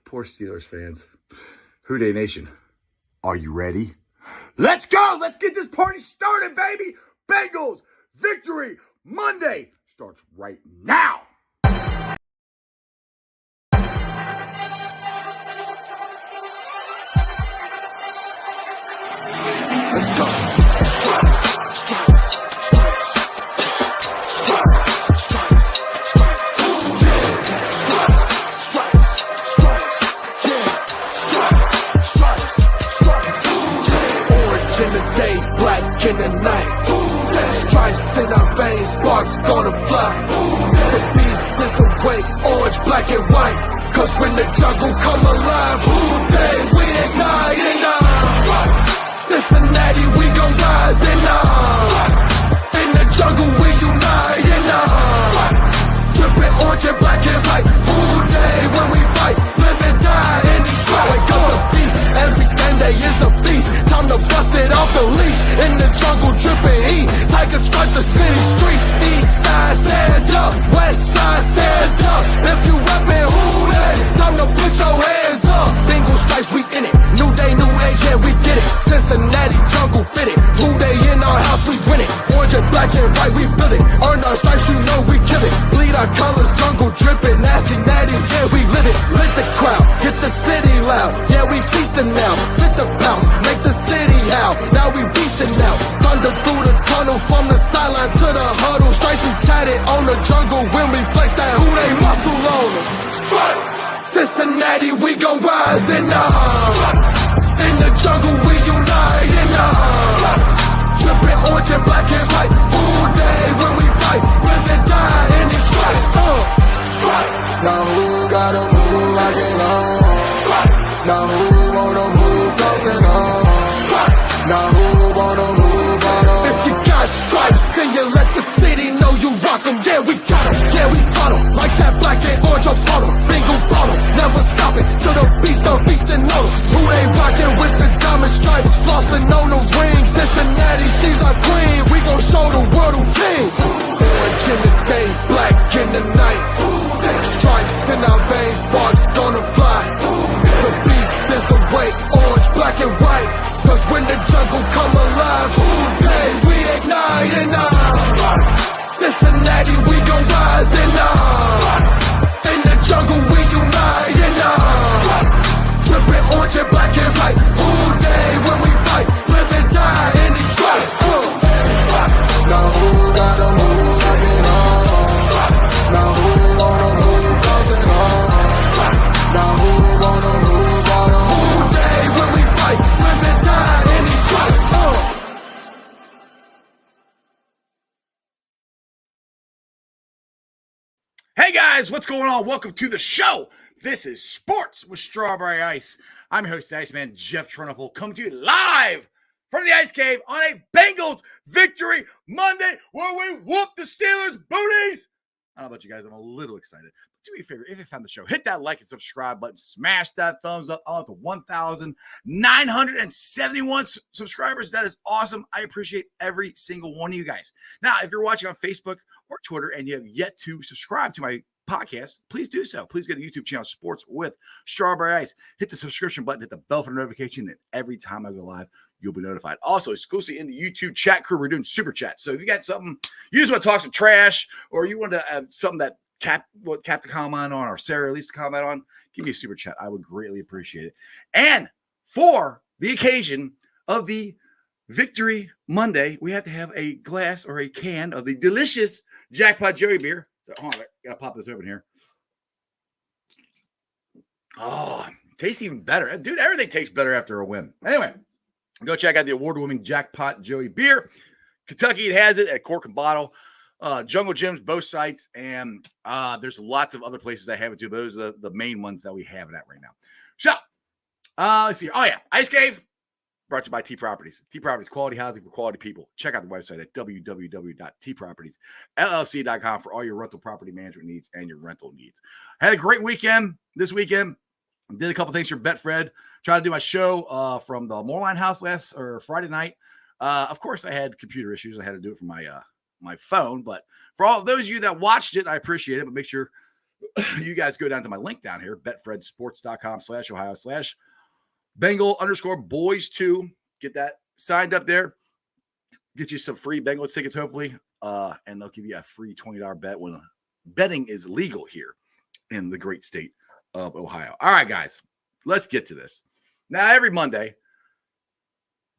Poor Steelers fans. Who Dey Nation, are you ready? Let's go! Let's get this party started, baby! Bengals victory Monday starts right now! Let's go. In the day, black in the night. Stripes in our veins, sparks gonna fly. The beast is awake, orange, black and white. Cause when the jungle come alive, day we ignite and Cincinnati, we gon' rise and in the jungle we unite and dripping orange and black and white. Day when we fight, live and die in these stripes. Wake up the beast, every day is a feast. Time to bust it off the leash. In the jungle dripping heat. Tigers strike the city streets. East side stand up, west side stand up. If you reppin' who that? Time to put your hands up. Bengals stripes, we in it. New day, new age, yeah, we get it. Cincinnati jungle fit it. Who they in our house, we win it. Orange and black and white, we build it. Earn our stripes, you know we kill it. Bleed our colors, jungle dripping. Nasty, natty, yeah, we lit it. Lit the crowd, get the city loud. Yeah, we feasting now. Fit the bounce, make the city howl. Now we beastin' now. Thunder through the tunnel, from the sideline to the huddle. Stripes we tatted on the jungle when we flex that who they muscle on them. Stripes, Cincinnati, we gon' rise and in the jungle we unite and dripping orange and black and white. All day when we fight, live and die in these stripes. Now who gotta move like it on? Now who wanna move crossing on? Now who wanna move on? If you got stripes and you let the city know you rock 'em, yeah we got 'em, yeah we fought 'em. Like that black and orange on bottle, bingo bottle, never stop it till the beast on feasting on 'em. Who they rockin' with the diamond stripes, flossing on the ring. Cincinnati, she's our queen, we gon' show the world who king. Orange in the day, black in the night. Stripes in our veins, sparks gonna fly. The beast is awake, orange, black and white. Cause when the jungle come alive, day we ignite and Cincinnati, we gon' rise and in the jungle we unite and dripping orange and black and white. All day when we fight, live and die in these stripes. Now who gotta move like it on? Now who wanna move crossing on? Now who wanna move on? All day when we fight, live and die in these stripes. Hey guys, what's going on? Welcome to the show. This is Sports with Strawberry Ice. I'm your host, Iceman Jeff Trunapple, coming to you live from the Ice Cave on a Bengals victory Monday where we whoop the Steelers' booties. I don't know about you guys, I'm a little excited. But do me a favor, if you found the show, hit that like and subscribe button, smash that thumbs up on to 1,971 subscribers. That is awesome. I appreciate every single one of you guys. Now, if you're watching on Facebook or Twitter and you have yet to subscribe to my podcast, please do so. Please go to YouTube channel Sports with Strawberry Ice. Hit the subscription button, hit the bell for notification, and every time I go live, you'll be notified. Also, exclusively in the YouTube chat crew, we're doing super chat. So if you got something, you just want to talk some trash, or you want to have something that Cap to comment on, or Sarah at least to comment on, give me a super chat. I would greatly appreciate it. And for the occasion of the Victory Monday, we have to have a glass or a can of the delicious Jackpot Joey beer. So, hold on, I gotta pop this open here. Oh, tastes even better. Dude, everything tastes better after a win. Anyway, go check out the award-winning Jackpot Joey beer. Kentucky, it has it at cork and bottle. Jungle Gyms, both sites, and there's lots of other places I have it too. But those are the main ones that we have it at right now. So, let's see. Oh, yeah, Ice Cave. Brought to you by T Properties. T Properties, quality housing for quality people. Check out the website at www.tpropertiesllc.com for all your rental property management needs and your rental needs. Had a great weekend this weekend. Did a couple things for Betfred. Tried to do my show from the Moorline house Friday night. Of course, I had computer issues. I had to do it from my my phone. But for all those of you that watched it, I appreciate it. But make sure you guys go down to my link down here, betfredsports.com/Ohio/Bengal_boys2. Get that signed up there. Get you some free Bengals tickets, hopefully. And they'll give you a free $20 bet when betting is legal here in the great state of Ohio. All right, guys, let's get to this. Now, every Monday,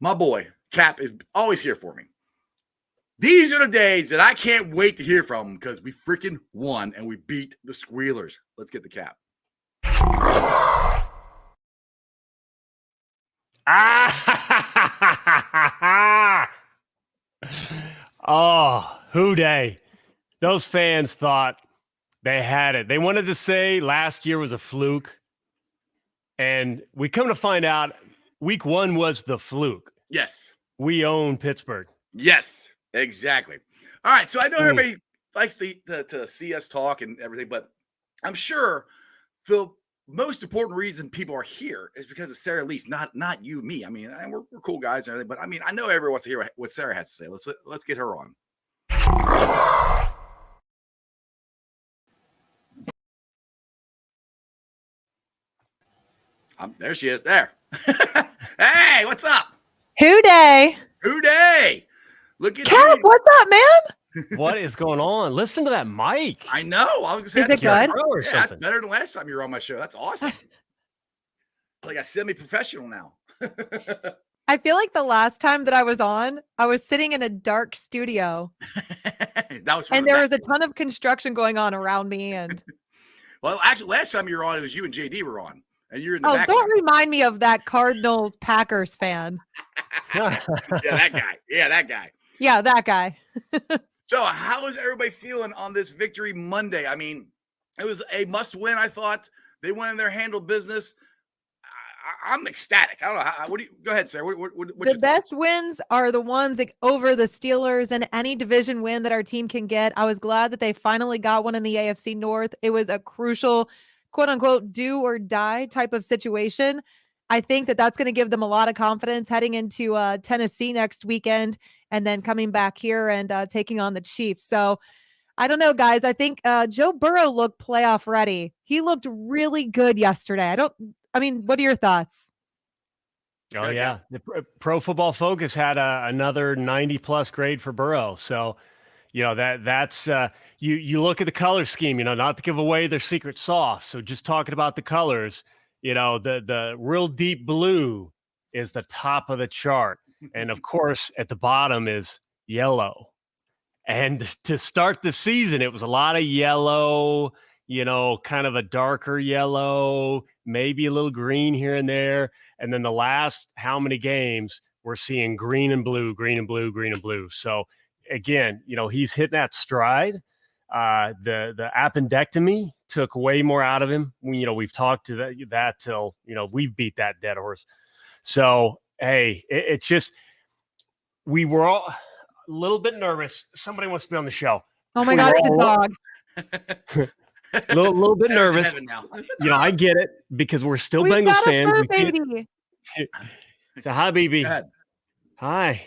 my boy Cap is always here for me. These are the days that I can't wait to hear from him because we freaking won and we beat the Squealers. Let's get the Cap. Oh, who day. Those fans thought they had it. They wanted to say last year was a fluke. And we come to find out week 1 was the fluke. Yes. We own Pittsburgh. Yes, exactly. All right. So I know everybody likes to see us talk and everything, but I'm sure the most important reason people are here is because of Sarah Lease, not you, me. I mean, we're cool guys and everything, but I mean, I know everyone wants to hear what Sarah has to say. Let's get her on. There she is. There. Hey, what's up? Who day? Who day? Look at Cap, you. what's up, man? What is going on? Listen to that mic. I know. I was gonna say, Is it good? Or Yeah, that's something. better than last time you were on my show. That's awesome. Like a semi-professional now. I feel like the last time that I was on, I was sitting in a dark studio That was and there was a ton of construction going on around me. And well, actually, last time you were on, it was you and JD were on, and you're in the oh, back. don't remind me of that Cardinals Packers fan. Yeah, that guy. Yeah, that guy. Yeah, that guy. So, how is everybody feeling on this Victory Monday? I mean, it was a must-win. I thought they went in there, handled business. I'm ecstatic. I don't know. What do you go ahead, Sarah? What's The your best thoughts? wins are the ones like, over the Steelers and any division win that our team can get. I was glad that they finally got one in the AFC North. It was a crucial, quote unquote, do or die type of situation. I think that that's going to give them a lot of confidence heading into Tennessee next weekend and then coming back here and taking on the Chiefs. So I don't know, guys. I think Joe Burrow looked playoff ready. He looked really good yesterday. What are your thoughts? Oh, Okay. yeah. The Pro Football Focus had another 90-plus grade for Burrow. So, that's you look at the color scheme, not to give away their secret sauce. So just talking about the colors, the real deep blue is the top of the chart. And, of course, at the bottom is yellow. And to start the season, it was a lot of yellow, kind of a darker yellow, maybe a little green here and there. And then the last how many games we're seeing green and blue, green and blue, green and blue. So again, he's hitting that stride. The appendectomy took way more out of him. We've talked to that till, we've beat that dead horse. So, hey, it's just, we were all a little bit nervous. Somebody wants to be on the show. Oh my God, it's a dog. little bit Sarah's in nervous. heaven now. I get it because we're still We've Bengals got a fans. fur We can't- baby. So hi, BB. Go ahead. Hi.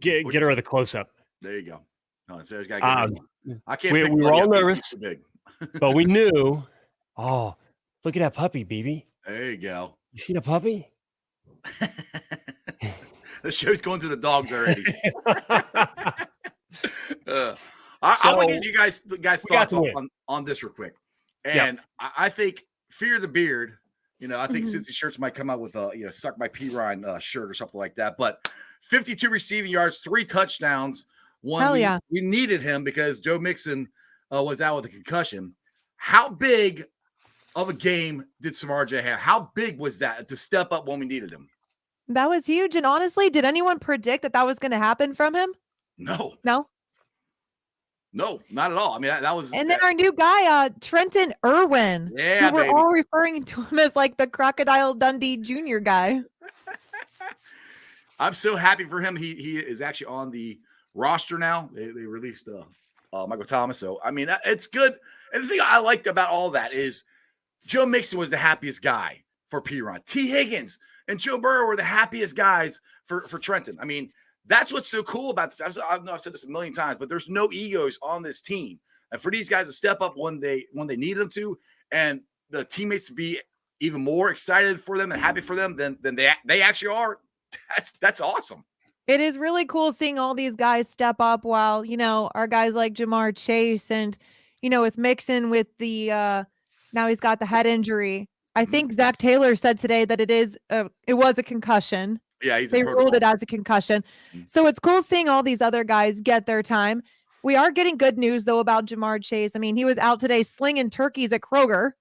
Get her the close up. There you go. No, Sarah's got to get rid of one. I can't we pick were Buddy all up. He's nervous. too big. But we knew. Oh, look at that puppy, BB. There you go. You see the puppy? The show's going to the dogs already. I want to get you guys thoughts on this real quick. And I think Fear the Beard, I think Cincy Shirts might come out with a, Suck My P. Ryan shirt or something like that. But 52 receiving yards, 3 touchdowns. One, we needed him because Joe Mixon was out with a concussion. How big of a game did Samar J have? How big was that to step up when we needed him? That was huge. And honestly, did anyone predict that was going to happen from him? No. No, not at all. I mean, that was. And then our new guy, Trenton Irwin. Yeah, who we're baby. all referring to him as like the Crocodile Dundee Jr. guy. I'm so happy for him. He is actually on the roster now. They released Michael Thomas. So, I mean, it's good. And the thing I liked about all that is Joe Mixon was the happiest guy for P-Ron. T. Higgins and Joe Burrow were the happiest guys for Trenton. I mean, That's what's so cool about this. I know I've said this a million times, but there's no egos on this team. And for these guys to step up when they need them to, and the teammates to be even more excited for them and happy for them than they actually are, that's awesome. It is really cool seeing all these guys step up while, our guys like Jamar Chase and, with Mixon with the now he's got the head injury. I think Zach Taylor said today that it was a concussion. Yeah, they ruled it as a concussion. So it's cool seeing all these other guys get their time. We are getting good news though about Jamar Chase. I mean, he was out today slinging turkeys at Kroger.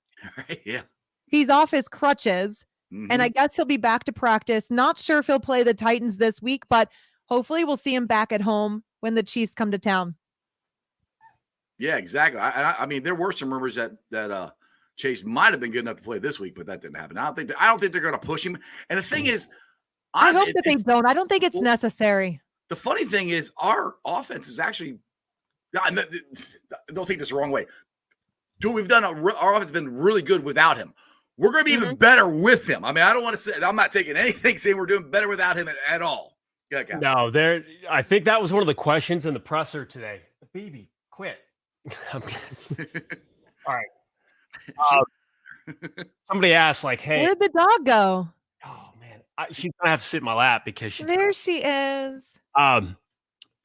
Yeah. He's off his crutches. And I guess he'll be back to practice. Not sure if he'll play the Titans this week, but hopefully we'll see him back at home when the Chiefs come to town. Yeah, exactly. I mean, there were some rumors that Chase might have been good enough to play this week, but that didn't happen. I don't think they're going to push him. And the thing is, honestly, I hope that they don't. I don't think it's necessary. The funny thing is, our offense is actually. Don't take this the wrong way. Our offense has been really good without him. We're going to be even better with him. I mean, I don't want to say I'm not taking anything saying we're doing better without him at all. No, I think that was one of the questions in the presser today. Baby, quit. All right. Somebody asked, like, "Hey, where'd the dog go?" Oh man, she's gonna have to sit in my lap because there she is.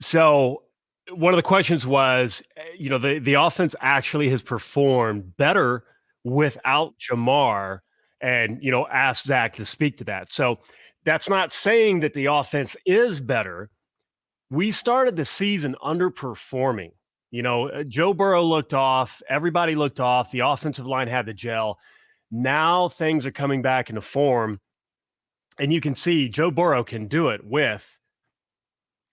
So one of the questions was, the offense actually has performed better without Jamar, and asked Zach to speak to that. So that's not saying that the offense is better. We started the season underperforming. Joe Burrow looked off. Everybody looked off. The offensive line had the gel. Now things are coming back into form, and you can see Joe Burrow can do it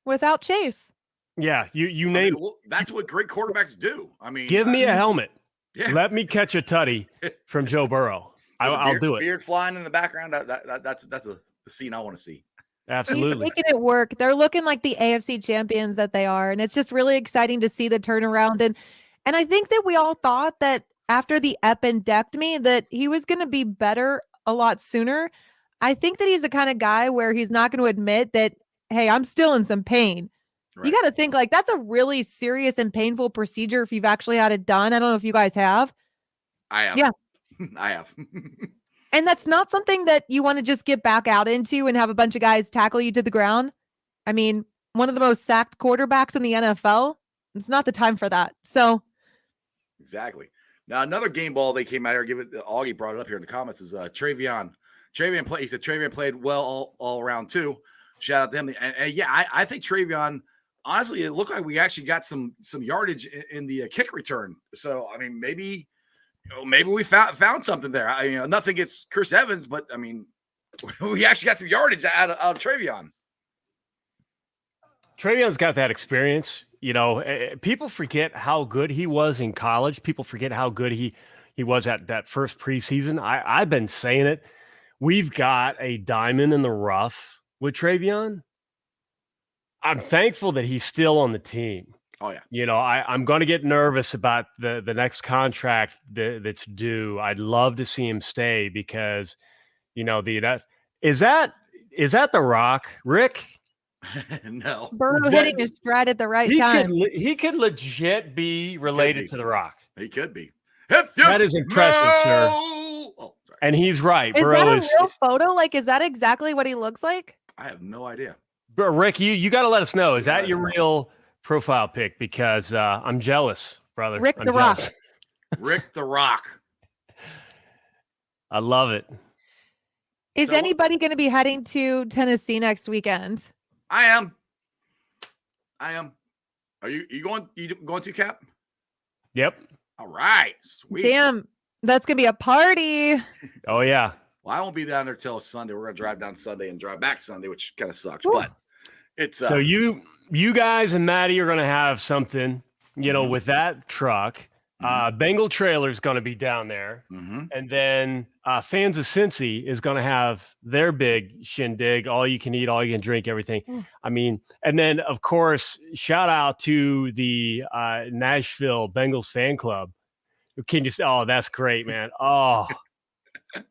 without Chase. Yeah, you name it. That's what great quarterbacks do. I mean, give me a helmet. Yeah. Let me catch a tutty from Joe Burrow. I'll do it. Beard flying in the background. That's the scene I want to see. Absolutely. He's making it work. They're looking like the AFC champions that they are. And it's just really exciting to see the turnaround. And I think that we all thought that after the appendectomy that he was going to be better a lot sooner. I think that he's the kind of guy where he's not going to admit that, hey, I'm still in some pain. Right. You got to think like that's a really serious and painful procedure if you've actually had it done. I don't know if you guys have. I have. Yeah. I have. And that's not something that you want to just get back out into and have a bunch of guys tackle you to the ground. I mean, one of the most sacked quarterbacks in the NFL. It's not the time for that. So. Exactly. Now, another game ball they came out here. Augie brought it up here in the comments is Travion. Travion played. He said Travion played well all around too. Shout out to him. And yeah, I think Travion. Honestly, it looked like we actually got some yardage in the kick return. So I mean, maybe we found something there. Nothing against Chris Evans, but I mean, we actually got some yardage out of Travion. Travion's got that experience. People forget how good he was in college. People forget how good he was at that first preseason. I've been saying it. We've got a diamond in the rough with Travion. I'm thankful that he's still on the team. Oh yeah. I'm going to get nervous about the next contract that's due. I'd love to see him stay because, is that the Rock, Rick? No. Burrow hitting his stride at the right time. He could legit be related to the Rock. He could be. That is impressive, sir. Oh, and he's right. Is Burrow that a real photo? Like, is that exactly what he looks like? I have no idea. But Rick, you got to let us know. Is that your real profile pic? Because I'm jealous, brother. Rick the Rock. Rick the Rock. I love it. Is anybody going to be heading to Tennessee next weekend? I am. Are you going? You going to, Cap? Yep. All right. Sweet. Damn, that's gonna be a party. Oh yeah. Well, I won't be down there till Sunday. We're gonna drive down Sunday and drive back Sunday, which kind of sucks. Ooh. But it's so you guys and Maddie are gonna have something, with that truck. Bengal Trailer's gonna be down there, and then Fans of Cincy is gonna have their big shindig. All you can eat, all you can drink, everything. I mean, and then of course, shout out to the Nashville Bengals fan club. Can you? Oh, that's great, man. Oh.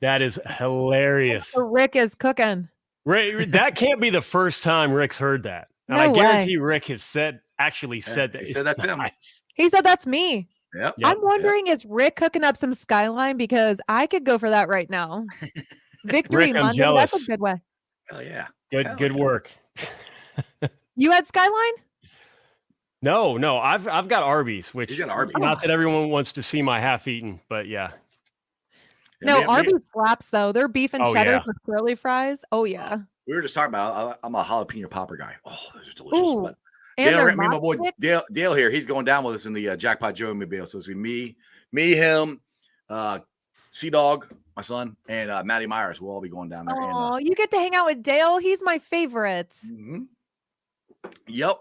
That is hilarious. So Rick is cooking. Rick, that can't be the first time Rick's heard that. And No I way. guarantee Rick has actually said that. He said that's him. Nice. He said that's me. Yep. I'm wondering, is Rick cooking up some Skyline? Because I could go for that right now. Victory Rick, I'm Monday. That's jealous. a good way. Hell yeah. Good Hell good yeah. work. You had Skyline? No, I've got Arby's, which He's got Arby's. not that everyone wants to see my half-eaten, but yeah. No, me- Arby's slaps though. Their beef and Oh, cheddar yeah. with curly fries. Oh yeah. We were just talking about. I'm a jalapeno popper guy. Oh, those are delicious. Ooh. But And Dale, their me and my boy mock Dale here. He's going down with us in the Jackpot Joe mobile. So it's gonna be me, him, Sea Dog, my son, and Matty Myers. We'll all be going down there. Oh, you get to hang out with Dale. He's my favorite. Yep.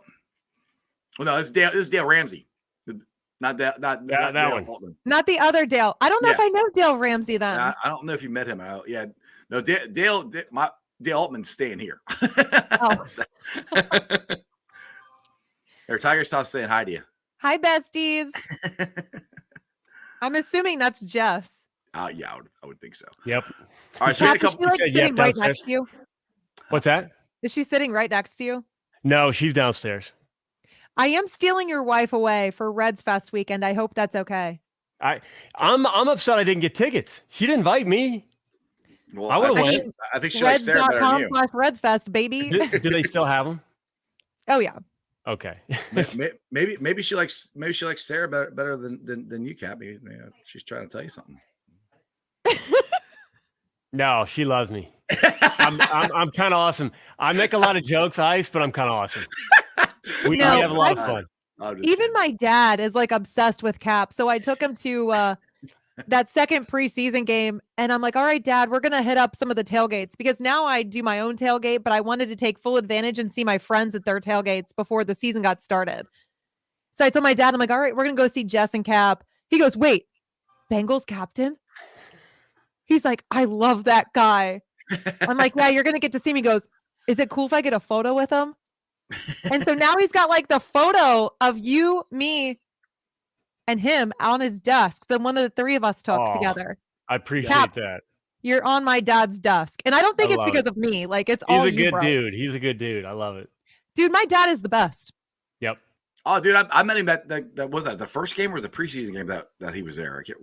Well, no, this is Dale Ramsey. Not that. Not that Dale one. Altman. Not the other Dale. I don't know if Yeah. I know Dale Ramsey then. I don't know if you met him. Yeah. No, Dale Altman's staying here. Oh. There, Tiger South saying hi to you. Hi, besties. I'm assuming that's Jess. Yeah, I would think so. Yep. All right, so we had Cap, a is couple. she like said yep sitting right downstairs. next to you? What's that? Is she sitting right next to you? No, she's downstairs. I am stealing your wife away for Reds Fest weekend. I hope that's okay. I'm upset I didn't get tickets. She didn't invite me. Well, I would've think I think she likes Sarah better than you. Reds.com/RedsFest, baby. Do they still have them? Oh yeah. Okay. Maybe she likes Sarah better than you, Cap. Maybe, she's trying to tell you something. No, she loves me. I'm kind of awesome. I make a lot of jokes, Ice, but I'm kind of awesome. We have a lot of fun. Even my dad is like obsessed with Cap. So I took him to that second preseason game and I'm like, all right, Dad, we're going to hit up some of the tailgates because now I do my own tailgate, but I wanted to take full advantage and see my friends at their tailgates before the season got started. So I told my dad, I'm like, all right, we're going to go see Jess and Cap. He goes, wait, Bengals captain? He's like, I love that guy. I'm like, yeah, you're going to get to see me. He goes, is it cool if I get a photo with him? And so now he's got like the photo of you, me, and him on his desk. The one of the three of us took together. I appreciate Cap, that. You're on my dad's desk. And I don't think I it's love because it. of me. Like it's He's all a you, good bro. dude. He's a good dude. I love it. Dude, my dad is the best. Yep. Oh, dude, I met him that was that the first game or the preseason game that he was there. He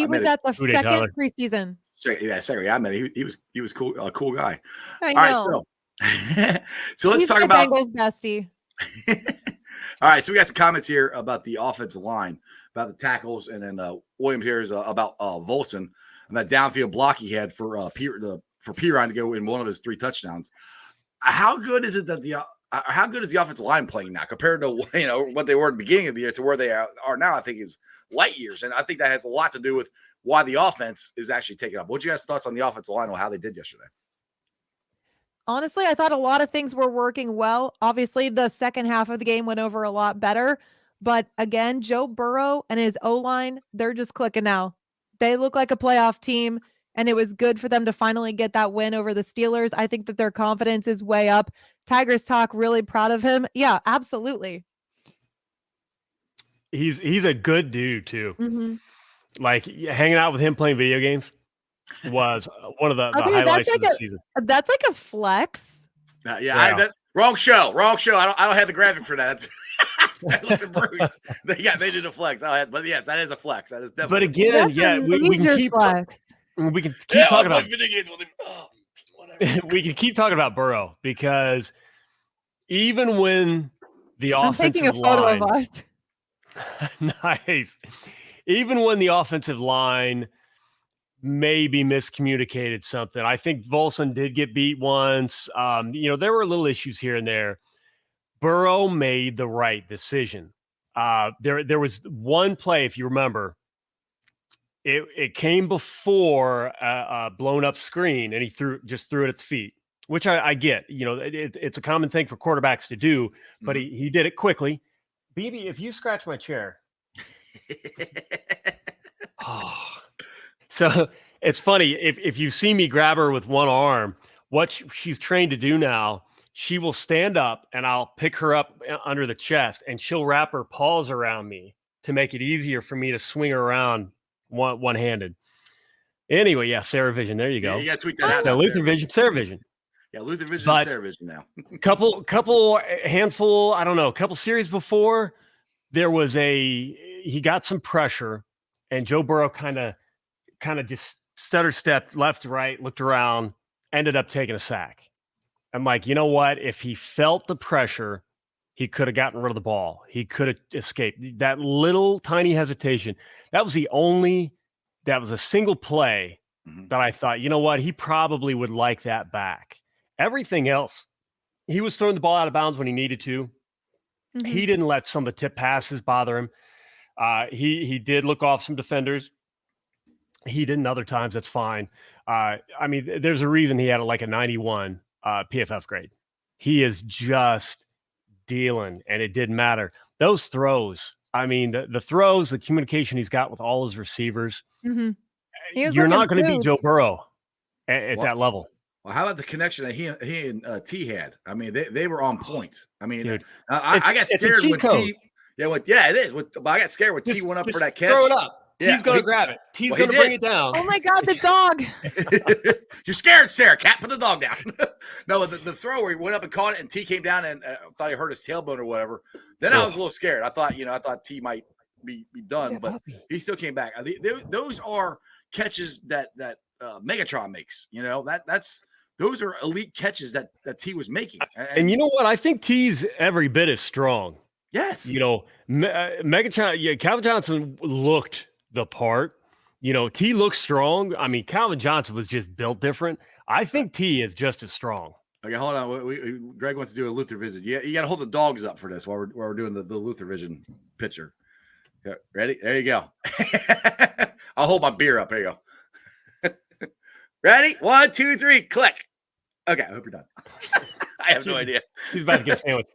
was at the Who did, second Tyler? preseason. Yeah, second. I met him. He was cool, a cool guy. I All right, know. so let's He's talk my about. Bengals bestie. All right, so we got some comments here about the offensive line, about the tackles, and then Williams here is about Volson and that downfield block he had for Piron to go in one of his 3 touchdowns. How good is it that how good is the offensive line playing now compared to what they were at the beginning of the year to where they are now? I think is light years, and I think that has a lot to do with why the offense is actually taking up. What's your guys' thoughts on the offensive line or how they did yesterday? Honestly, I thought a lot of things were working well. Obviously, the second half of the game went over a lot better. But again, Joe Burrow and his O-line, they're just clicking now. They look like a playoff team, and it was good for them to finally get that win over the Steelers. I think that their confidence is way up. Tigers talk, really proud of him. Yeah, absolutely. He's a good dude too. Mm-hmm. Like hanging out with him playing video games was one of the highlights of the season. That's like a flex. Wrong show. I don't have the graphic for that. Listen, Bruce. They did a flex. But yes, that is a flex. That is definitely. But again, we can keep flex. We can keep talking about video games with him. Oh, whatever. We can keep talking about Burrow because even when the I'm offensive taking a photo line, of us. nice, even when the offensive line maybe miscommunicated something, I think Volson did get beat once. There were little issues here and there. Burrow made the right decision. There was one play, if you remember. It came before a blown up screen, and he threw it at the feet, which I get. It's a common thing for quarterbacks to do, but he did it quickly. BB, if you scratch my chair, So it's funny if you see me grab her with one arm, what she's trained to do now, she will stand up and I'll pick her up under the chest, and she'll wrap her paws around me to make it easier for me to swing her around one-handed. Anyway, yeah, Sarah Vision. There you go. You got to tweet that out. So Luther Vision, Sarah Vision. Yeah, Luther Vision But and Sarah Vision now. couple series before, he got some pressure, and Joe Burrow kind of just stutter stepped left to right, looked around, ended up taking a sack. I'm like, you know what? If he felt the pressure, he could have gotten rid of the ball. He could have escaped. That little tiny hesitation, that was a single play that I thought, you know what? He probably would like that back. Everything else, he was throwing the ball out of bounds when he needed to. He didn't let some of the tip passes bother him. He did look off some defenders. He didn't other times. That's fine. I mean, there's a reason he had like a 91 PFF grade. He is just dealing, and it didn't matter. Those throws, I mean, the throws, the communication he's got with all his receivers, you're not going to beat Joe Burrow at that level. Well, how about the connection that he and T had? I mean, they were on point. I mean, Dude, I got scared when T. Yeah, it is. But I got scared when T went up for that catch. Throw it up. Yeah, T's going to grab it. T's going to bring it down. Oh my God, the dog! You're scared, Sarah. Cat, put the dog down. No, the throw where he went up and caught it, and T came down and thought he hurt his tailbone or whatever. Then I was a little scared. I thought T might be done, but he still came back. Those are catches that Megatron makes. Those are elite catches that T was making. And you know what? I think T's every bit as strong. Yes. Megatron. Calvin Johnson looked the part. T looks strong. I mean, Calvin Johnson was just built different. I think T is just as strong. Okay, hold on. Greg wants to do a Luther Vision. You got to hold the dogs up for this while we're doing the Luther Vision picture. Yeah, ready? There you go. I'll hold my beer up. There you go. Ready? 1, 2, 3, click. Okay, I hope you're done. I have no idea. He's about to get a sandwich.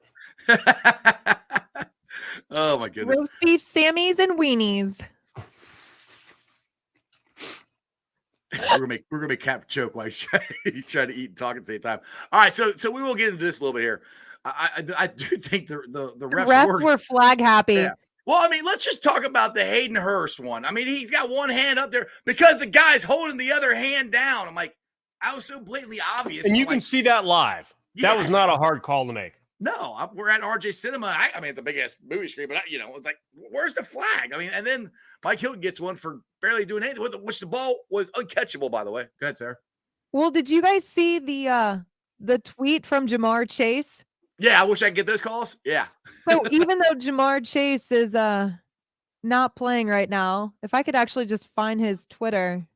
Oh my goodness. Roast beef, Sammys, and weenies. We're gonna make Cap choke while he's trying to eat and talk at the same time. All right, so we will get into this a little bit here. I do think the refs were flag happy. Yeah. Well, I mean, let's just talk about the Hayden Hurst one. I mean, he's got one hand up there because the guy's holding the other hand down. I'm like, I was so blatantly obvious. And you can see that live. Yes. That was not a hard call to make. No, we're at RJ Cinema. I mean, it's a big ass movie screen, but it's like, where's the flag? I mean, and then Mike Hilton gets one for barely doing anything with it, which the ball was uncatchable, by the way. Go ahead, Sarah. Well, did you guys see the tweet from Jamar Chase? Yeah, I wish I could get those calls. Yeah. So even though Jamar Chase is not playing right now, if I could actually just find his Twitter.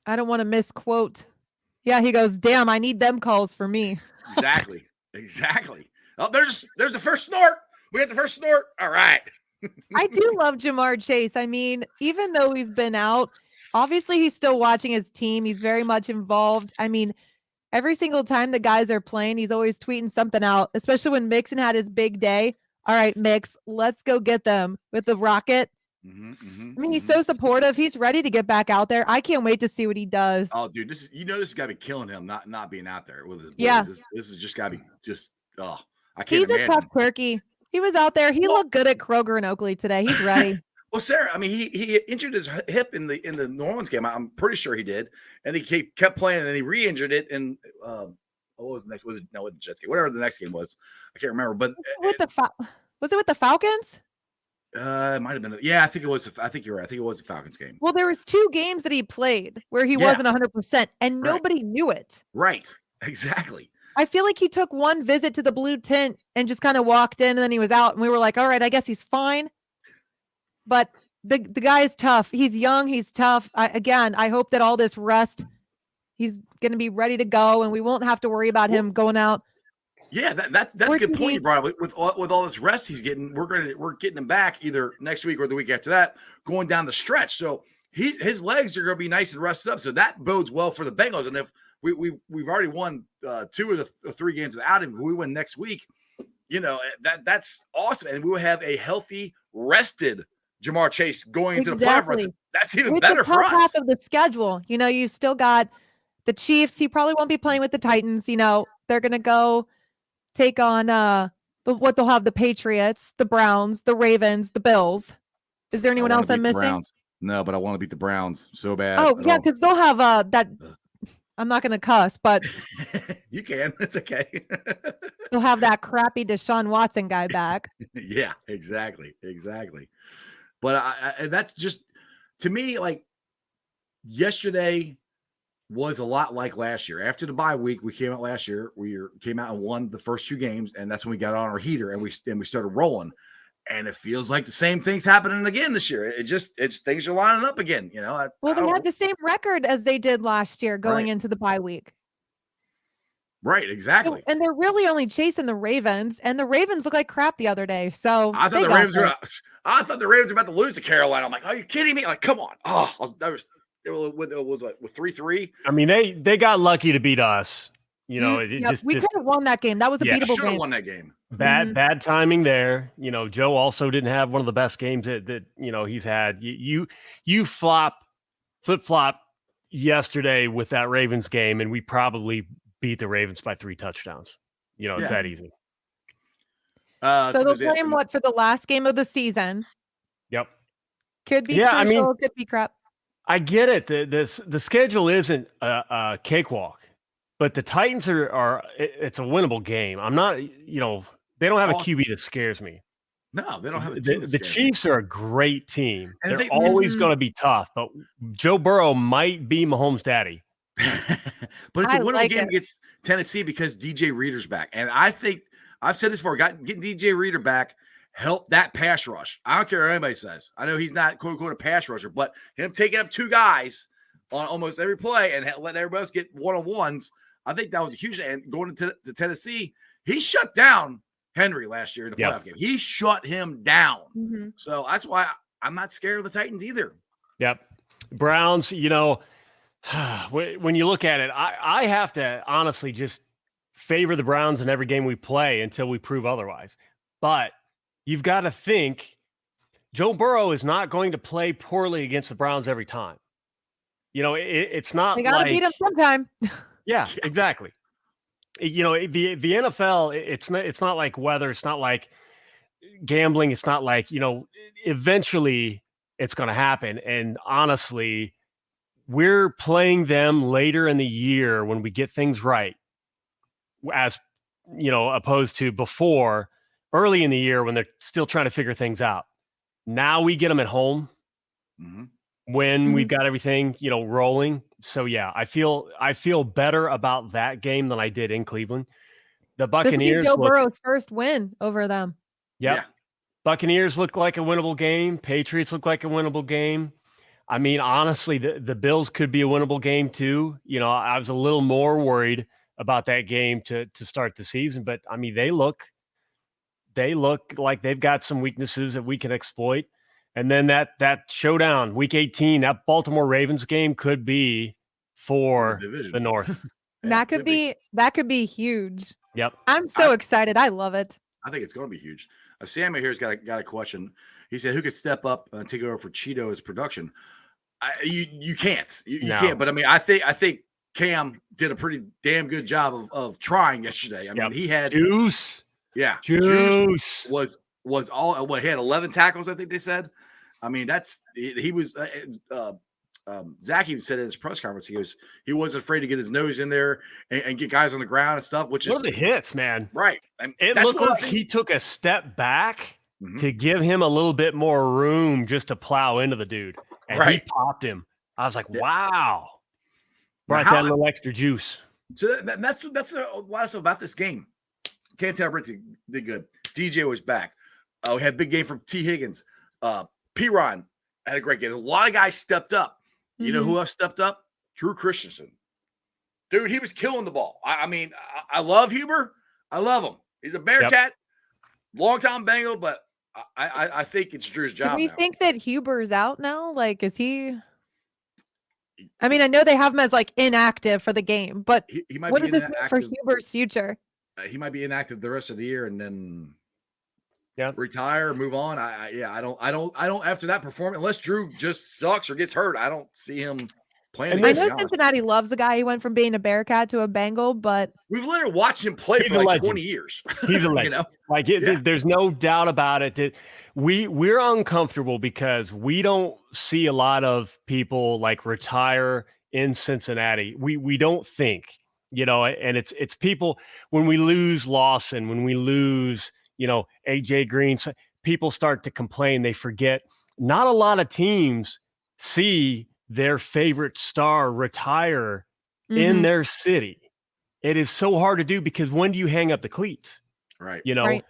I don't want to misquote. Yeah, he goes, damn, I need them calls for me. Exactly. Oh, there's the first snort. We got the first snort. All right. I do love Jamar Chase. I mean, even though he's been out, obviously he's still watching his team. He's very much involved. I mean, every single time the guys are playing, he's always tweeting something out, especially when Mixon had his big day. All right, Mix, let's go get them with the rocket. I mean, he's so supportive. He's ready to get back out there. I can't wait to see what he does. Oh, dude, this has got to be killing him, not being out there with his boys. Yeah. This has just got to be I can't He's imagine. a tough turkey. He was out there. He looked good at Kroger and Oakley today. He's ready. Well, Sarah, I mean, he injured his hip in the New Orleans game. I'm pretty sure he did, and he kept playing, and then he re-injured it. And what was the next? Was it the Jets game? Whatever the next game was, I can't remember. But was it with the Falcons? It might have been. Yeah, I think it was. I think you're right. I think it was the Falcons game. Well, there was 2 games that he played where he wasn't 100%, and nobody knew it. Right. Exactly. I feel like he took one visit to the blue tent and just kind of walked in, and then he was out, and we were like, all right, I guess he's fine. But the guy is tough. He's young. He's tough. I hope that all this rest, he's going to be ready to go, and we won't have to worry about him going out. Yeah, that's a good point you brought up. With all this rest he's getting, we're getting him back either next week or the week after that, going down the stretch. So his legs are going to be nice and rested up. So that bodes well for the Bengals. And if we've already won 2 of the 3 games without him, if we win next week, that's awesome. And we will have a healthy, rested Jamar Chase going into the playoff run. That's even better for us. Half of the schedule, you still got the Chiefs. He probably won't be playing with the Titans. They're going to go take on what they'll have: the Patriots, the Browns, the Ravens, the Bills. Is there anyone else I'm missing? No, but I want to beat the Browns so bad. Oh, yeah, because they'll have that I'm not going to cuss, but You can. It's okay. he'll have that crappy Deshaun Watson guy back. Yeah, exactly. But that's just, to me, like, yesterday was a lot like last year. After the bye week, we came out last year. Came out and won the first 2 games, and that's when we got on our heater and we started rolling. And it feels like the same thing's happening again this year. It's things are lining up again. You know. Well, they had the same record as they did last year going into the bye week. Right, exactly. So, and they're really only chasing the Ravens, and the Ravens look like crap the other day. So I thought the Ravens were about to lose to Carolina. I'm like, are you kidding me? Like, come on. Oh, it was like with 3-3. I mean, they got lucky to beat us. You know, we could have won that game. That was a beatable game. Won that game. Bad timing there. You know, Joe also didn't have one of the best games that he's had. You flip flop yesterday with that Ravens game, and we probably beat the Ravens by 3 touchdowns. You know, it's that easy. So they'll play him for the last game of the season. Yep. Could be crucial, could be crap. I get it. The schedule isn't a cakewalk, but the Titans it's a winnable game. I'm not, they don't have a QB that scares me. No, they don't have a team. The Chiefs are a great team. And they're always going to be tough, but Joe Burrow might be Mahomes' daddy. But it's a winnable game against Tennessee because DJ Reader's back. And I think I've said this before, getting DJ Reader back help that pass rush. I don't care what anybody says. I know he's not quote unquote a pass rusher, but him taking up 2 guys on almost every play and letting everybody else get one-on-ones, I think that was a huge. And going into Tennessee, he shut down Henry last year in the playoff game. He shut him down. Mm-hmm. So that's why I'm not scared of the Titans either. Yep. Browns, when you look at it, I have to honestly just favor the Browns in every game we play until we prove otherwise. But you've got to think Joe Burrow is not going to play poorly against the Browns every time. It's not they gotta beat him sometime. Yeah, exactly. The NFL, it's not like weather. It's not like gambling. It's not like, eventually it's going to happen. And honestly, we're playing them later in the year when we get things right, as opposed to before, early in the year when they're still trying to figure things out. Now we get them at home when we've got everything, rolling. So yeah, I feel better about that game than I did in Cleveland. The Buccaneers, Joe Burrow's first win over them. Yep. Yeah. Buccaneers look like a winnable game. Patriots look like a winnable game. I mean, honestly, the Bills could be a winnable game too. I was a little more worried about that game to start the season, but I mean, they look like they've got some weaknesses that we can exploit. And then that showdown, week 18, that Baltimore Ravens game could be for the North. That could be huge. Yep. I'm so excited. I love it. I think it's going to be huge. Sammy here's got a question. He said, "Who could step up and take over for Cheeto's production?" You can't. You can't. But I mean, I think Cam did a pretty damn good job of trying yesterday. I mean, he had Juice. Yeah, Juice was all what he had 11 tackles. I think they said. I mean, he was. Zach even said in his press conference, he wasn't afraid to get his nose in there and get guys on the ground and stuff. Which is the hits, man. Right. It looked like he took a step back to give him a little bit more room just to plow into the dude, and he popped him. I was like, wow, brought that little extra juice. So that's a lot of stuff about this game. Can't tell Britt did good. DJ was back. We had a big game from T. Higgins. P-Ron had a great game. A lot of guys stepped up. You know who else stepped up? Drew Christensen. Dude, he was killing the ball. I mean, I love Huber. I love him. He's a Bearcat, long-time Bengal, but I think it's Drew's job. Do we think that Huber's out now? Like, is he? I mean, I know they have him as like inactive for the game, but he might what be does this mean for Huber's future? He might be inactive the rest of the year and then retire, move on. I don't after that performance, unless Drew just sucks or gets hurt, I don't see him playing. I know Cincinnati loves the guy. He went from being a Bearcat to a Bengal, but we've literally watched him play for like 20 years. He's a legend. There's no doubt about it that we're uncomfortable because we don't see a lot of people like retire in Cincinnati. We don't think, and it's people when we lose Lawson, when we lose, AJ Green, people start to complain. They forget not a lot of teams see their favorite star retire in their city. It is so hard to do because when do you hang up the cleats? Right. Right.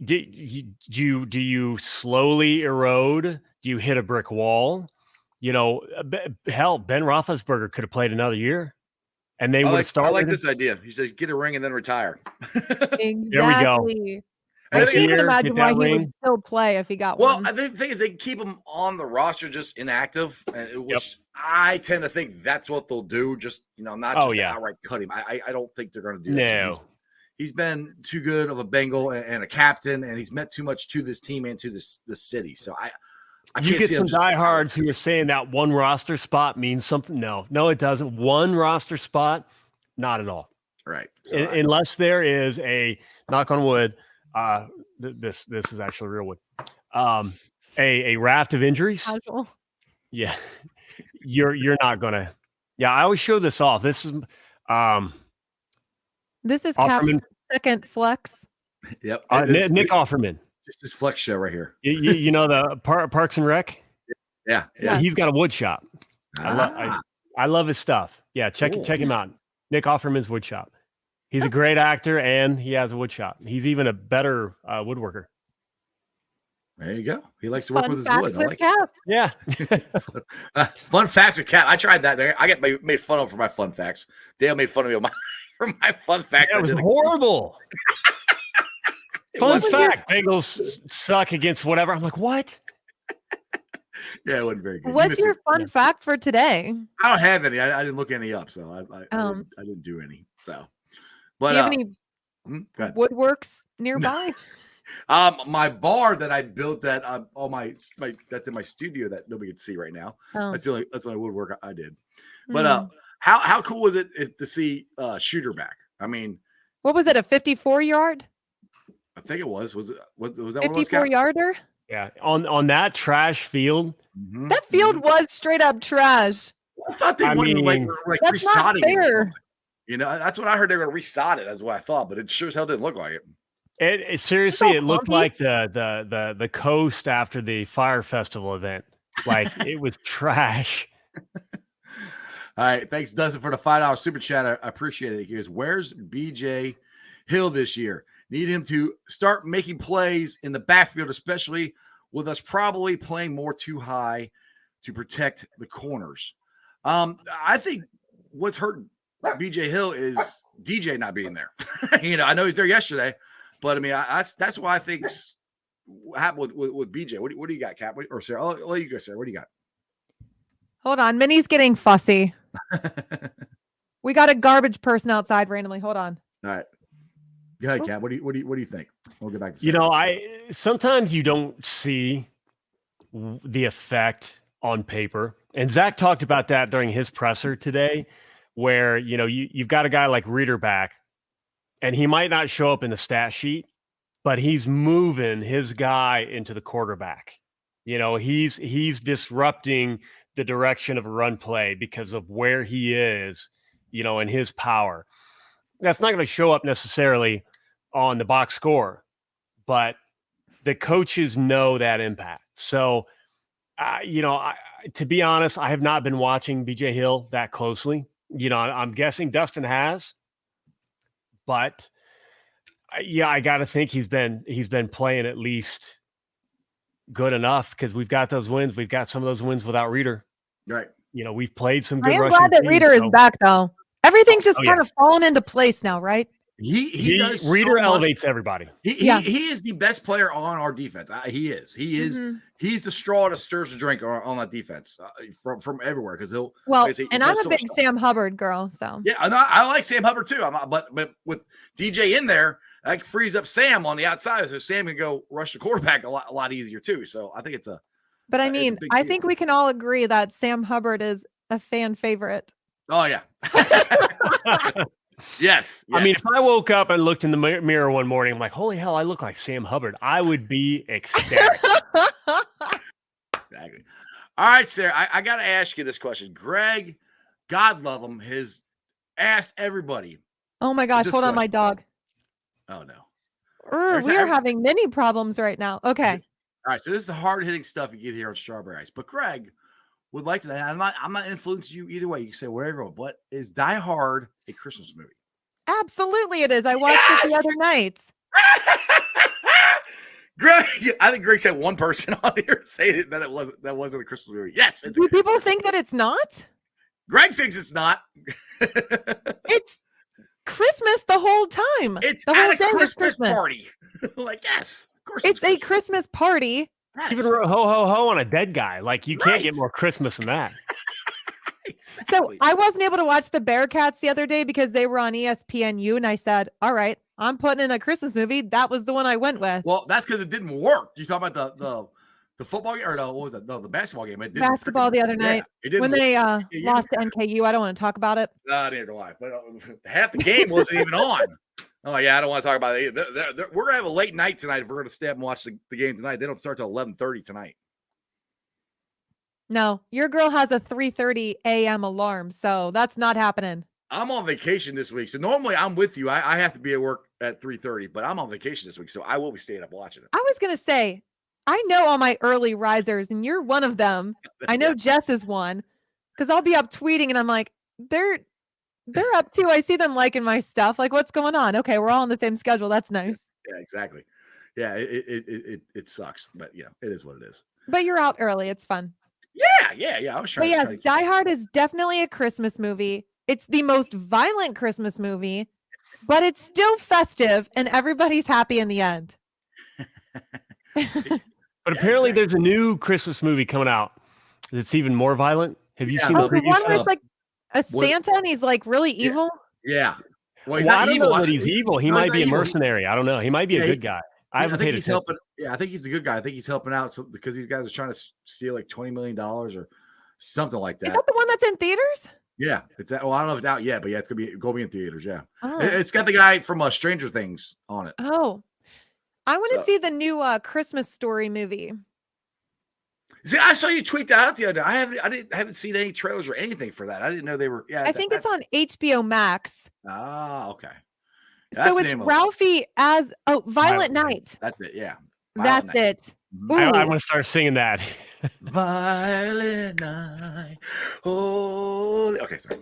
Do you slowly erode? Do you hit a brick wall? Hell, Ben Roethlisberger could have played another year, and they would have started. I like this idea. He says, "Get a ring and then retire." Exactly. There we go. I can't imagine why he would still play if he got one. Well, the thing is, they keep him on the roster just inactive, which I tend to think that's what they'll do. Just not just outright cut him. I don't think they're going to do that. No. He's been too good of a Bengal and a captain, and he's meant too much to this team and to this city. So I you get some diehards who are saying that one roster spot means something. No, it doesn't. One roster spot, not at all. Right. So unless there is a knock on wood. This is actually real wood. A raft of injuries. Casual. Yeah, you're not gonna. Yeah, I always show this off. This is Cap's second flex. Yep. Nick Offerman. Just this flex show right here. You know the Parks and Rec. Yeah. He's got a wood shop. I love his stuff. Yeah, check him out. Nick Offerman's wood shop. He's a great actor, and he has a wood shop. He's even a better woodworker. There you go. He likes to work with his wood. I like Cap. Yeah. Fun facts with Cap. I tried that. I get made fun of for my fun facts. Dale made fun of me for my fun facts. That was horrible. Fun fact: Bengals suck against whatever. I'm like, what? Yeah, it wasn't very good. What's your fun fact for today? I don't have any. I didn't look any up, so I didn't do any. So, but do you have any woodworks nearby? My bar that I built that all my that's in my studio that nobody can see right now. That's the only woodwork I did. But how cool was it to see Shooter back? I mean, what was it? A 54-yard? I think it was. Was that 54-yarder? Yeah, on that trash field. Mm-hmm. That field was straight up trash. I thought they wouldn't like that's not fair. That's what I heard. They were going to resod it. That's what I thought, but it sure as hell didn't look like it. It seriously, it looked like the coast after the Fire Festival event. Like it was trash. All right, thanks Dustin for the $5 super chat. I appreciate it. He goes, "Where's BJ Hill this year? Need him to start making plays in the backfield, especially with us probably playing more too high to protect the corners." I think what's hurt BJ Hill is DJ not being there. I know he's there yesterday, but I mean, that's why I think happened with BJ. What do you got, Cap? Or Sarah? I'll let you go, Sarah. What do you got? Hold on, Minnie's getting fussy. We got a garbage person outside randomly. Hold on. All right. Go ahead, Cap. What do you think? We'll get back to Sarah. I sometimes you don't see the effect on paper, and Zach talked about that during his presser today, where you've got a guy like Reader back, and he might not show up in the stat sheet, but he's moving his guy into the quarterback. He's disrupting the direction of a run play because of where he is, and his power. That's not going to show up necessarily on the box score, but the coaches know that impact. So, to be honest, I have not been watching BJ Hill that closely. I'm guessing Dustin has, but I got to think he's been playing at least good enough because we've got those wins. We've got some of those wins without Reader. Right. We've played some good. I am glad that Reader is back though. Everything's just kind of fallen into place now, right? He does. Reader elevates everybody. He is the best player on our defense. He is. He's the straw that stirs the drink on that defense from everywhere because he'll. Well, and I'm a big Sam Hubbard girl, so yeah, I like Sam Hubbard too. But with DJ in there, that frees up Sam on the outside, so Sam can go rush the quarterback a lot easier too. So I think it's a. But I mean, I think we can all agree that Sam Hubbard is a fan favorite. Oh yeah. Yes. I mean, if I woke up and looked in the mirror one morning, I'm like, holy hell, I look like Sam Hubbard. I would be ecstatic. Exactly. All right, Sarah, I got to ask you this question. Greg, God love him, has asked everybody. Oh my gosh, this hold on, my question. dog. Oh, no. We are having many problems right now. Okay. All right, so this is the hard-hitting stuff you get here on Strawberry Ice. But Greg would like to. I'm not influencing you either way. You can say whatever. But is Die Hard a Christmas movie? Absolutely, it is. I watched it the other night. Greg, I think Greg's had one person on here say that that wasn't a Christmas movie. Yes, Do people think that it's not? Greg thinks it's not. It's Christmas the whole time. It's the whole at a day is Christmas Christmas party. Like, yes, of course. It's a Christmas party. Yes. Even ho ho ho on a dead guy. Like you can't get more Christmas than that. Exactly. So I wasn't able to watch the Bearcats the other day because they were on ESPNU, and I said, "All right, I'm putting in a Christmas movie." That was the one I went with. Well, that's because it didn't work. You talking about the football game or what was it? No, the basketball game. It didn't Basketball the other night it didn't when work. they lost to NKU. I don't want to talk about it. No, neither do I. But half the game wasn't even on. Oh yeah, I don't want to talk about it. We're gonna have a late night tonight if we're gonna stay up and watch the game tonight. They don't start till 11:30 tonight. No, your girl has a 3:30 a.m. alarm, so that's not happening. I'm on vacation this week, so normally I'm with you. I have to be at work at 3:30, but I'm on vacation this week, so I will be staying up watching it. I was gonna say, I know all my early risers, and you're one of them. I know Jess is one, because I'll be up tweeting, and I'm like, they're up too. I see them liking my stuff. Like, what's going on? Okay, we're all on the same schedule. That's nice. Yeah, exactly. Yeah, it sucks, but you know, it is what it is. But you're out early. It's fun. Yeah. I was But trying. yeah, to Die Hard is definitely a Christmas movie. It's the most violent Christmas movie, but it's still festive, and everybody's happy in the end. But apparently there's a new Christmas movie coming out. It's even more violent. Have you seen the the preview? one with like a Santa and he's like really evil? Yeah. Well, I don't know that he's evil. He might be a evil. mercenary. I don't know. He might be a good guy. I haven't paid he's attention. helping. Yeah, I think he's the good guy. I think he's helping out because these guys are trying to steal like $20 million or something like that. Is that the one that's in theaters? Yeah, it's that. Well, I don't know if it's out yet, but yeah, it's gonna be in theaters. Yeah, Oh. it's got the guy from Stranger Things on it. Oh, I want to see the new Christmas Story movie. See, I saw you tweet that out the other day. I haven't seen any trailers or anything for that. I didn't know they were. Yeah, I think it's on HBO Max. Ah, okay. So it's Ralphie as Violent Night. That's it. Yeah, That's it. I want to start singing that. Violent Night. Oh, okay. Sorry.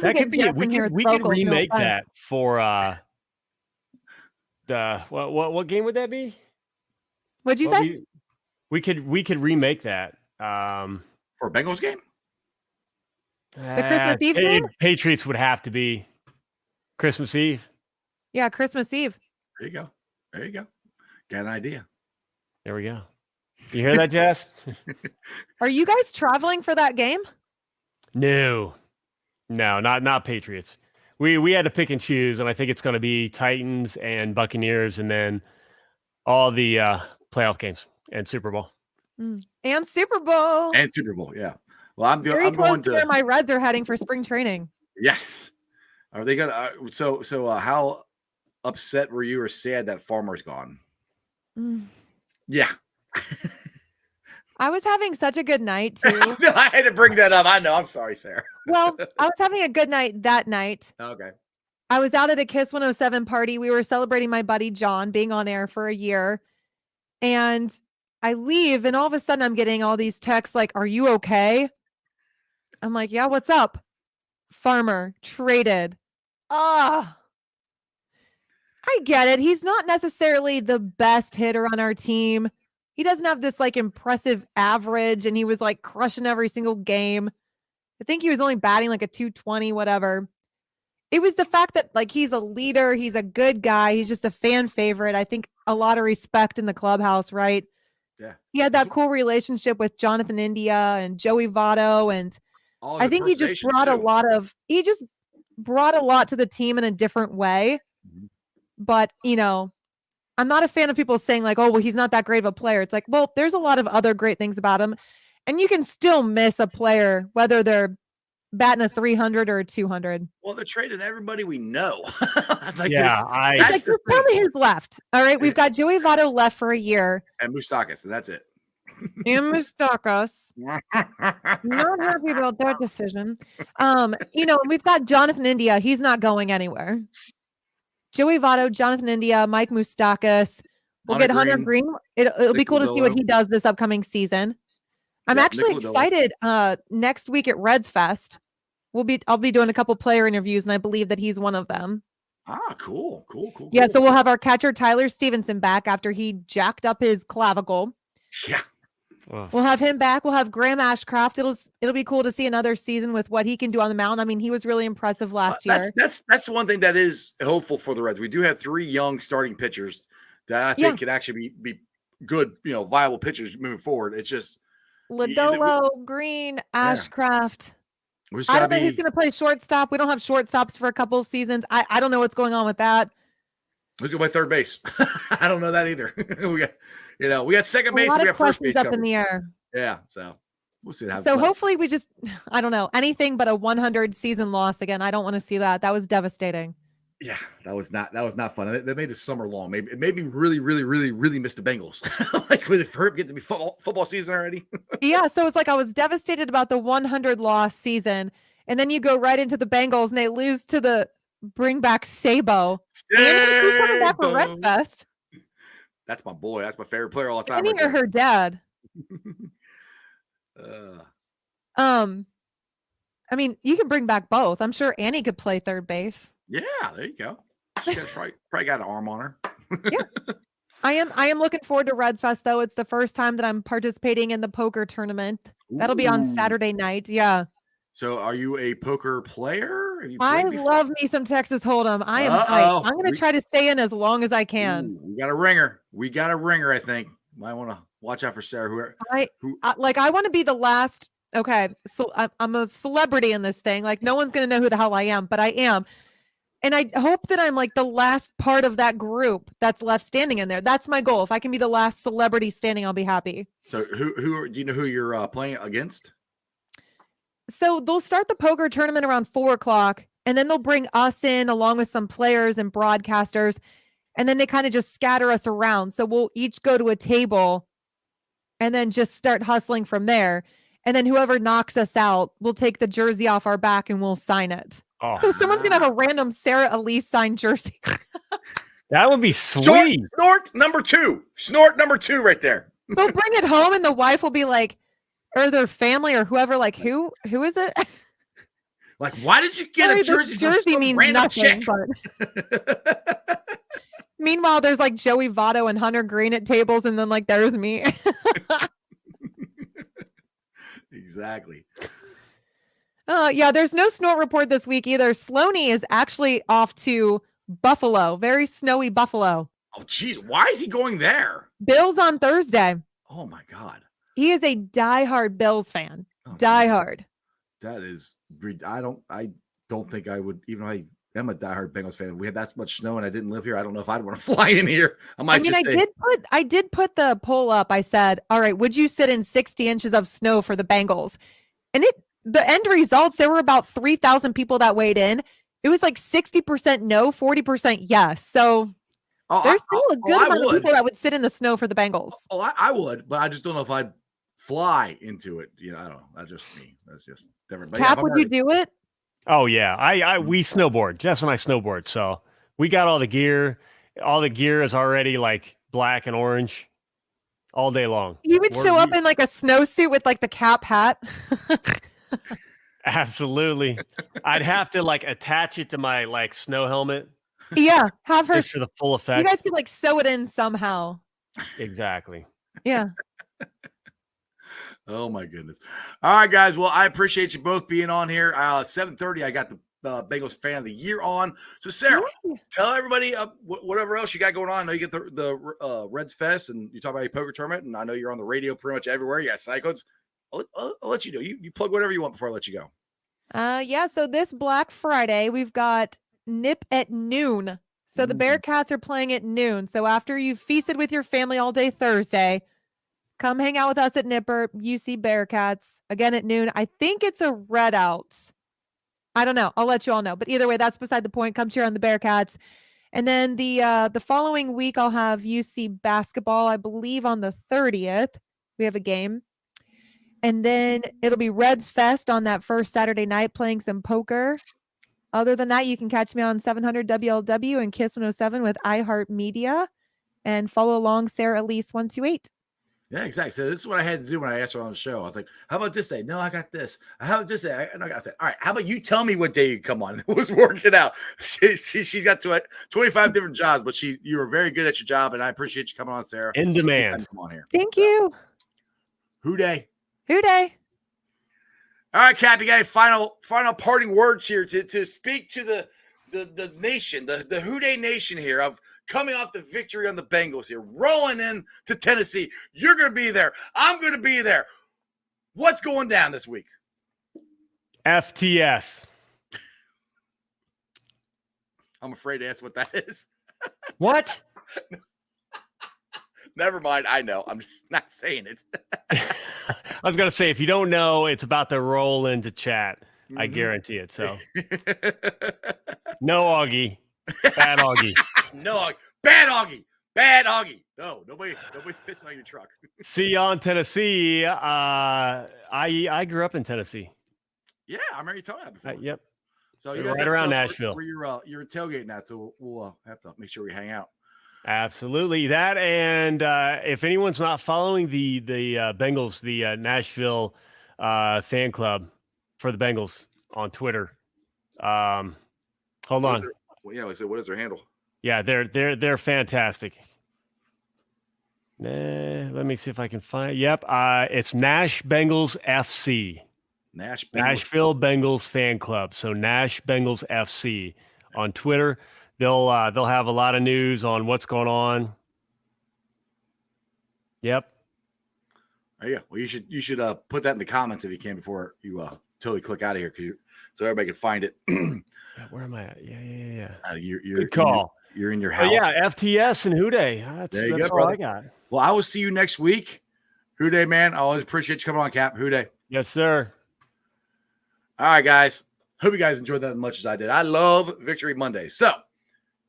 That could be it. We could remake that for the what game would that be? What'd you say? We could remake that for a Bengals game. The Christmas Eve game? Patriots would have to be Christmas Eve. Yeah, Christmas Eve. There you go. Got an idea. There we go. You hear that, Jess? Are you guys traveling for that game? No, not Patriots. We had to pick and choose, and I think it's going to be Titans and Buccaneers, and then all the playoff games and Super Bowl. And Super Bowl. Yeah. Well, I'm Very close to where my Reds are heading for spring training. Yes. Are they gonna? So how upset were you or sad that Farmer's gone? Yeah. I was having such a good night too. No, I had to bring that up. I know. I'm sorry, Sarah. Well, I was having a good night that night. Okay. I was out at a Kiss 107 party. We were celebrating my buddy John being on air for a year. And I leave, and all of a sudden I'm getting all these texts like, "Are you okay?" I'm like, "Yeah, what's up?" Farmer traded. I get it. He's not necessarily the best hitter on our team. He doesn't have this like impressive average, and he was like crushing every single game. I think he was only batting like a 220, whatever. It was the fact that like he's a leader, he's a good guy, he's just a fan favorite. I think a lot of respect in the clubhouse, right? Yeah. He had that cool relationship with Jonathan India and Joey Votto, and I think he just brought a lot to the team in a different way. But, you know, I'm not a fan of people saying like, "Oh, well, he's not that great of a player." It's like, well, there's a lot of other great things about him. And you can still miss a player, whether they're batting a 300 or a 200. Well, they're trading everybody we know. Like just tell me who's left. All right. We've got Joey Votto left for a year. And Moustakas, and that's it. and Mustakas. Not happy about that decision. We've got Jonathan India. He's not going anywhere. Joey Votto, Jonathan India, Mike Moustakas. We'll get Hunter Green. It'll be cool to see what he does this upcoming season. I'm actually excited. Next week at Reds Fest, I'll be doing a couple player interviews, and I believe that he's one of them. Cool. Yeah, so we'll have our catcher Tyler Stevenson back after he jacked up his clavicle. Yeah. We'll have him back. We'll have Graham Ashcraft. It'll be cool to see another season with what he can do on the mound. I mean, he was really impressive last year. That's one thing that is hopeful for the Reds. We do have 3 young starting pitchers that I think can actually be good, viable pitchers moving forward. It's just Lodolo, Green, Ashcraft. I don't know who's going to play shortstop. We don't have shortstops for a couple of seasons. I don't know what's going on with that. Who's going to play third base? I don't know that either. we got second base. And we got first base up in the air. Yeah, so we'll see. So hopefully I don't know, anything but a 100 season loss again. I don't want to see that. That was devastating. Yeah, that was not fun. That made the summer long. It made me really, really, really, really miss the Bengals. Like, with it for it get to be football season already. Yeah, so it's like I was devastated about the 100 loss season, and then you go right into the Bengals and they lose to the bring back Sabo. And who's coming back for Red Fest? That's my boy. That's my favorite player all the time. Annie or her dad? I mean, you can bring back both. I'm sure Annie could play third base. Yeah, there you go. She probably got an arm on her. Yeah. I am looking forward to Reds Fest, though. It's the first time that I'm participating in the poker tournament. That'll be on Saturday night. Yeah. So are you a poker player? I love me some Texas Hold'em. I am hyped. I'm going to try to stay in as long as I can. We got a ringer. I think. Might want to watch out for Sarah. I want to be the last. Okay. So I'm a celebrity in this thing. Like, no one's going to know who the hell I am, but I am. And I hope that I'm like the last part of that group that's left standing in there. That's my goal. If I can be the last celebrity standing, I'll be happy. So who do you know who you're playing against? So they'll start the poker tournament around 4:00, and then they'll bring us in along with some players and broadcasters. And then they kind of just scatter us around. So we'll each go to a table and then just start hustling from there. And then whoever knocks us out, we'll take the jersey off our back and we'll sign it. Oh. So someone's going to have a random Sarah Elise signed jersey. That would be sweet. Snort number two right there. They'll bring it home and the wife will be like, or their family or whoever, like, who is it? Like, why did you get a jersey? Jersey means nothing. But... Meanwhile, there's like Joey Votto and Hunter Green at tables, and then like there's me. Exactly. Yeah, there's no snort report this week either. Sloaney is actually off to Buffalo, very snowy Buffalo. Oh, geez. Why is he going there? Bills on Thursday. Oh, my God. He is a diehard Bills fan. Oh, diehard. That is, I don't think I would, even though I am a diehard Bengals fan. We had that much snow and I didn't live here. I don't know if I'd want to fly in here. I did put the poll up. I said, all right, would you sit in 60 inches of snow for the Bengals? And the end results, there were about 3,000 people that weighed in. It was like 60% no, 40% yes. So there's still a good amount of people that would sit in the snow for the Bengals. I would, but I just don't know if I'd fly into it. I don't know. That's just me. That's just different. But Cap, would you do it? Oh yeah. We snowboard. Jess and I snowboard. So we got all the gear. All the gear is already like black and orange all day long. You would show up in like a snowsuit with like the cap hat. Absolutely. I'd have to like attach it to my like snow helmet. Yeah. Have her just for the full effect. You guys could like sew it in somehow. Exactly. Yeah. Oh my goodness. All right, guys. Well, I appreciate you both being on here. 7:30, I got the Bengals Fan of the Year on. So, Sarah, tell everybody whatever else you got going on. I know you get the Reds Fest, and you talk about your poker tournament, and I know you're on the radio pretty much everywhere. You got Cyclones. I'll let you do. You plug whatever you want before I let you go. Yeah. So this Black Friday, we've got Nip at noon. So the Bearcats are playing at noon. So after you've feasted with your family all day Thursday, come hang out with us at Nipper, UC Bearcats, again at noon. I think it's a red out. I don't know. I'll let you all know. But either way, that's beside the point. Come cheer on the Bearcats. And then the following week, I'll have UC basketball, I believe, on the 30th. We have a game. And then it'll be Reds Fest on that first Saturday night playing some poker. Other than that, you can catch me on 700 WLW and Kiss 107 with iHeartMedia and follow along Sarah Elise 128. Yeah, exactly. So this is what I had to do when I asked her on the show. I was like, how about this day? No, I got this. How about this day? And I said, all right, how about you tell me what day you come on? It was working out. She's got 25 different jobs, but you were very good at your job, and I appreciate you coming on, Sarah. In demand. Come on here. Thank you. Who day? Who day? All right, Cap, you got any final parting words here to speak to the nation, the Who Day Nation here of coming off the victory on the Bengals here, rolling in to Tennessee. You're going to be there. I'm going to be there. What's going down this week? FTS. I'm afraid to ask what that is. What? Never mind. I know. I'm just not saying it. I was going to say, if you don't know, it's about to roll into chat. I guarantee it. So, no Augie. Bad Augie. No, bad Augie. Bad Augie. No, nobody's pissing on your truck. See you on Tennessee. I grew up in Tennessee. Yeah, I remember you telling that before. Yep. So you Right guys around Nashville. Where you're tailgating at, so we'll have to make sure we hang out. Absolutely. That, and if anyone's not following the Bengals, the Nashville fan club for the Bengals on Twitter, hold on. What is their handle? Yeah, they're fantastic. Let me see if I can find. Yep, it's Nash Bengals FC. Nashville Bengals fan club. So Nash Bengals FC on Twitter. They'll have a lot of news on what's going on. Yep. Oh, yeah. Well, you should put that in the comments if you can before you totally click out of here, so everybody can find it. Where am I at? Yeah. Good call. You're in your house. Yeah, FTS and Who Day. That's all I got. Well, I will see you next week. Who Day, man. I always appreciate you coming on, Cap. Who Day. Yes, sir. All right, guys. Hope you guys enjoyed that as much as I did. I love Victory Monday. So,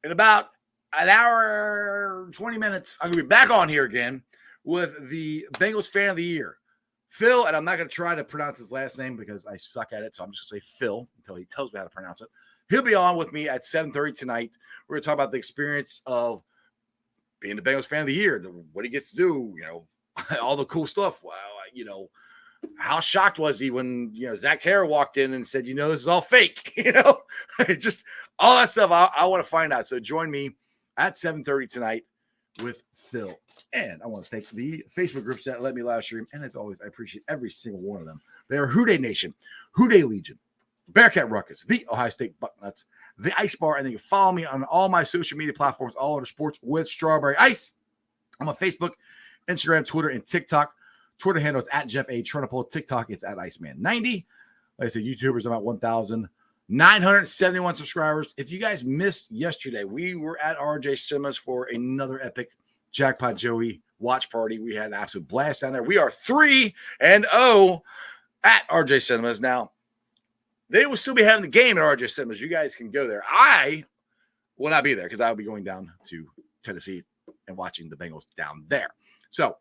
in about an hour, 20 minutes, I'm going to be back on here again with the Bengals Fan of the Year, Phil, and I'm not going to try to pronounce his last name because I suck at it, so I'm just going to say Phil until he tells me how to pronounce it. He'll be on with me at 7:30 tonight. We're going to talk about the experience of being the Bengals Fan of the Year, what he gets to do, all the cool stuff. Well, how shocked was he when, Zach Taylor walked in and said, this is all fake, just all that stuff. I want to find out. So join me at 7:30 tonight with Phil. And I want to thank the Facebook groups that let me live stream. And as always, I appreciate every single one of them. They are Who Day Nation, Who Day Legion, Bearcat Ruckus, the Ohio State Bucknuts, the Ice Bar, and then you can follow me on all my social media platforms, all under Sports with Strawberry Ice. I'm on Facebook, Instagram, Twitter, and TikTok. Twitter handle is at Jeff A. Trunapole. TikTok is at Iceman90. Like I said, YouTubers about 1,971 subscribers. If you guys missed yesterday, we were at RJ Simmons for another epic Jackpot Joey watch party. We had an absolute blast down there. We are 3-0 at RJ Cinemas. Now, they will still be having the game at RJ Cinemas. You guys can go there. I will not be there because I will be going down to Tennessee and watching the Bengals down there. So,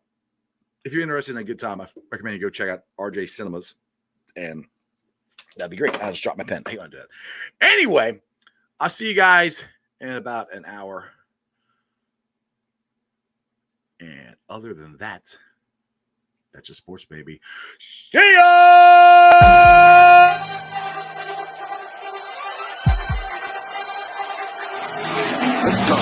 if you're interested in a good time, I recommend you go check out RJ Cinemas, and that'd be great. I just dropped my pen. I ain't gonna do that. Anyway, I'll see you guys in about an hour. And other than that, that's just sports, baby. See ya! Let's go.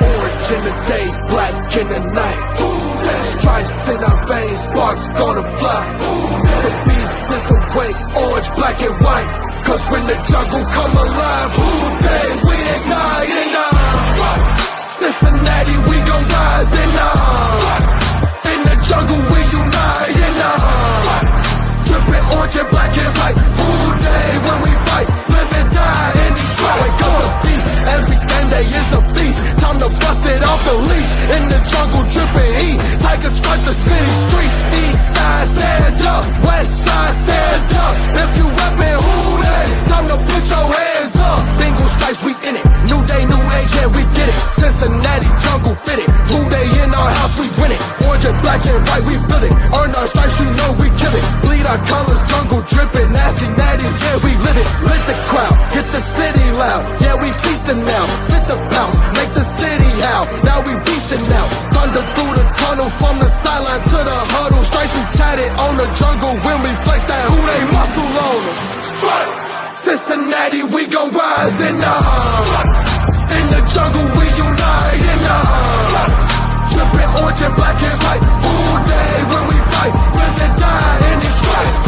Orange in the day, black in the night. Stripes in our veins, sparks gonna fly. The beast is awake, orange, black and white. Cause when the jungle come alive, Who Day, we ignite and Cincinnati, we go the leash. In the jungle dripping heat, tigers strike the city streets. East side stand up, west side stand up. If you reppin' who they, time to put your hands up. Bengals stripes, we in it. New day, new age, yeah, we get it. Cincinnati jungle fitted. Who they in our house, we win it. Orange and black and white, we build it. Earn our stripes, you know we kill it. Bleed our colors, jungle dripping. Nasty, natty, yeah, we live it. Lit the crowd, get the city loud. Yeah, we feasting now. Fit the pounds, make the city howl. Now we beastin' now. Thunder through the tunnel, from the sideline to the huddle. Stripes we tatted on the jungle when we flex that who they muscle on them. Stripes. Cincinnati, we gon' rise in the in the jungle, we unite in the drippin' orange and black and white. All day when we fight, live and die in these stripes.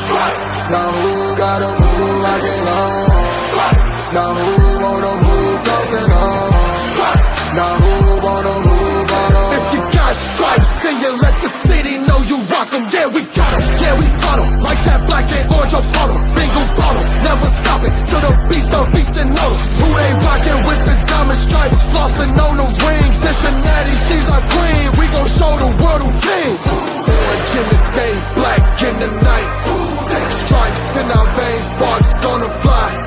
Stripes. Now who gotta move like it on? Stripes. Now who wanna move dancing on? Stripes. Now who wanna move on? If you got stripes and you let the city know you rock 'em, yeah we got 'em, yeah we fought 'em. Like that black and orange upon 'em, Bengal bought 'em, never stop it till the beast of beast and know 'em. Who they rockin' with the diamond stripes, flossin' on the ring. Cincinnati, she's our queen, we gon' show the world who king. Orange in the day, black in the night. Stripes in our veins, sparks gonna fly.